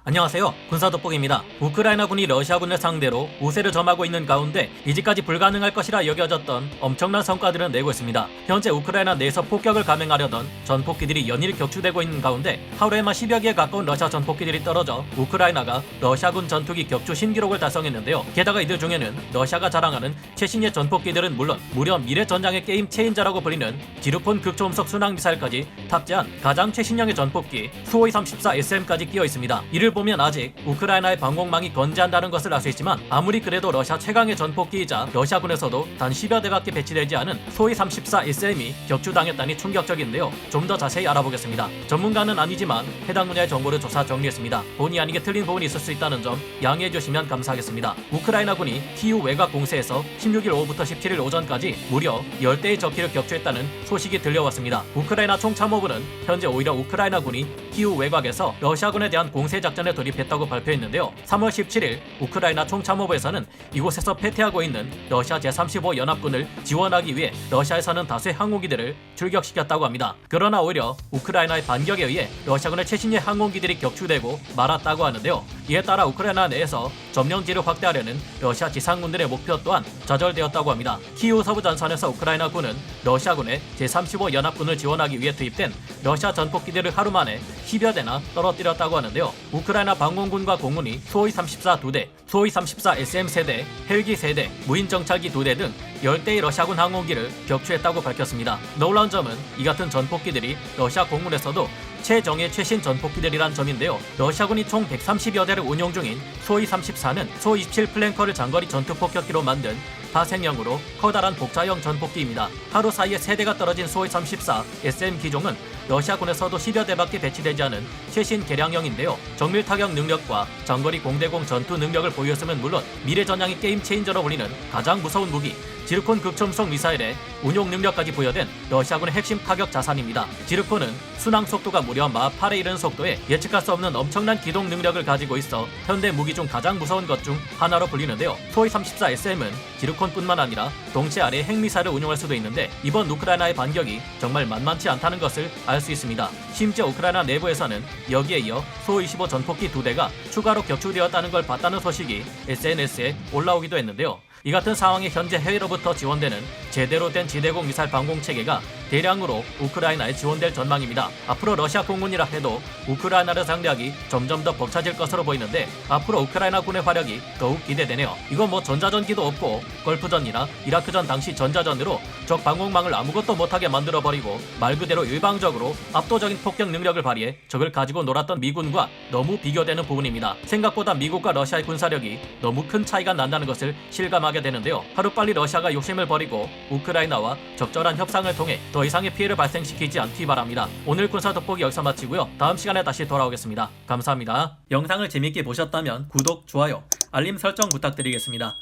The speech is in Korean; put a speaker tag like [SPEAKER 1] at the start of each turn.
[SPEAKER 1] 안녕하세요. 군사돋보기입니다. 우크라이나군이 러시아군을 상대로 우세를 점하고 있는 가운데 이제까지 불가능할 것이라 여겨졌던 엄청난 성과들은 내고 있습니다. 현재 우크라이나 내에서 폭격을 감행하려던 전폭기들이 연일 격추되고 있는 가운데 하루에만 10여 개에 가까운 러시아 전폭기들이 떨어져 우크라이나가 러시아군 전투기 격추 신기록을 달성했는데요. 게다가 이들 중에는 러시아가 자랑하는 최신의 전폭기들은 물론 무려 미래 전장의 게임 체인저라고 불리는 지르콘 극초음속 순항미사일까지 탑재한 가장 최신형의 전폭기 수-5234SM까지 끼어 있습니다. 이를 보면 아직 우크라이나의 방공망이 건재한다는 것을 알 수 있지만 아무리 그래도 러시아 최강의 전폭기이자 러시아군에서도 단 10여 대밖에 배치되지 않은 수-5234SM이 격추당했다니 충격적인데요. 좀 더 자세히 알아보겠습니다. 전문가는 아니지만 해당 분야의 정보를 조사 정리했습니다. 본의 아니게 틀린 부분이 있을 수 있다는 점 양해해 주시면 감사하겠습니다. 우크라이나군이 키우 외곽 공세에서 16일 오후부터 17일 오전까지 무려 10대의 적기를 격추했다는 소식이 들려왔습니다. 우크라이나 총참모부는 현재 오히려 우크라이나군이 키우 외곽에서 러시아군에 대한 공세 작전에 돌입했다고 발표했는데요. 3월 17일 우크라이나 총참모부에서는 이곳에서 패퇴하고 있는 러시아 제35연합군을 지원하기 위해 러시아에서는 다수의 항공기들을 출격시켰다고 합니다. 그러나 오히려 우크라이나의 반격에 의해 러시아군의 최신의 항공기들이 격추되고 말았다고 하는데요. 이에 따라 우크라이나 내에서 점령지를 확대하려는 러시아 지상군들의 목표 또한 좌절되었다고 합니다. 키우 서부 전선에서 우크라이나군은 러시아군의 제35연합군을 지원하기 위해 투입된 러시아 전폭기들을 하루 만에 10여 대나 떨어뜨렸다고 하는데요. 우크라이나 방공군과 공군이 수-5234 2대, 수-5234 SM 3대, 헬기 3대, 무인정찰기 2대 등 10대의 러시아군 항공기를 격추했다고 밝혔습니다. 놀라운 점은 이 같은 전폭기들이 러시아 공군에서도 최정예 최신 전폭기들이란 점인데요. 러시아군이 총 130여 대를 운용 중인 수-34는 수-27 플랭커를 장거리 전투폭격기로 만든 파생형으로 커다란 복자형 전폭기입니다. 하루 사이에 3대가 떨어진 수-34 SM 기종은 러시아군에서도 10여 대밖에 배치되지 않은 최신 개량형인데요. 정밀 타격 능력과 장거리 공대공 전투 능력을 보유했으면 물론 미래 전향의 게임 체인저로 불리는 가장 무서운 무기 지르콘 극초음속 미사일의 운용 능력까지 부여된 러시아군의 핵심 타격 자산입니다. 지르콘은 순항 속도가 무려 마 8에 이르는 속도에 예측할 수 없는 엄청난 기동 능력을 가지고 있어 현대 무기 중 가장 무서운 것 중 하나로 불리는데요. 수-34 SM은 지르콘뿐만 아니라 동체 아래 핵미사일을 운용할 수도 있는데 이번 우크라이나의 반격이 정말 만만치 않다는 것을 알 수 있습니다. 심지어 우크라이나 내부에서는 여기에 이어 수-25 전폭기 2대가 추가로 격추되었다는 걸 봤다는 소식이 SNS에 올라오기도 했는데요. 이 같은 상황에 현재 해외로부터 지원되는 제대로 된 지대공 미사일 방공 체계가 대량으로 우크라이나에 지원될 전망입니다. 앞으로 러시아 공군이라 해도 우크라이나를 상대하기 점점 더 벅차질 것으로 보이는데 앞으로 우크라이나 군의 화력이 더욱 기대되네요. 이건 뭐 전자전기도 없고 걸프전이나 이라크전 당시 전자전으로 적 방공망을 아무것도 못하게 만들어버리고 말 그대로 일방적으로 압도적인 폭격 능력을 발휘해 적을 가지고 놀았던 미군과 너무 비교되는 부분입니다. 생각보다 미국과 러시아의 군사력이 너무 큰 차이가 난다는 것을 실감하게 되는데요. 하루빨리 러시아가 욕심을 버리고 우크라이나와 적절한 협상을 통해 더 이상의 피해를 발생시키지 않기 바랍니다. 오늘 군사 돋보기 여기서 마치고요. 다음 시간에 다시 돌아오겠습니다. 감사합니다. 영상을 재밌게 보셨다면 구독, 좋아요, 알림 설정 부탁드리겠습니다.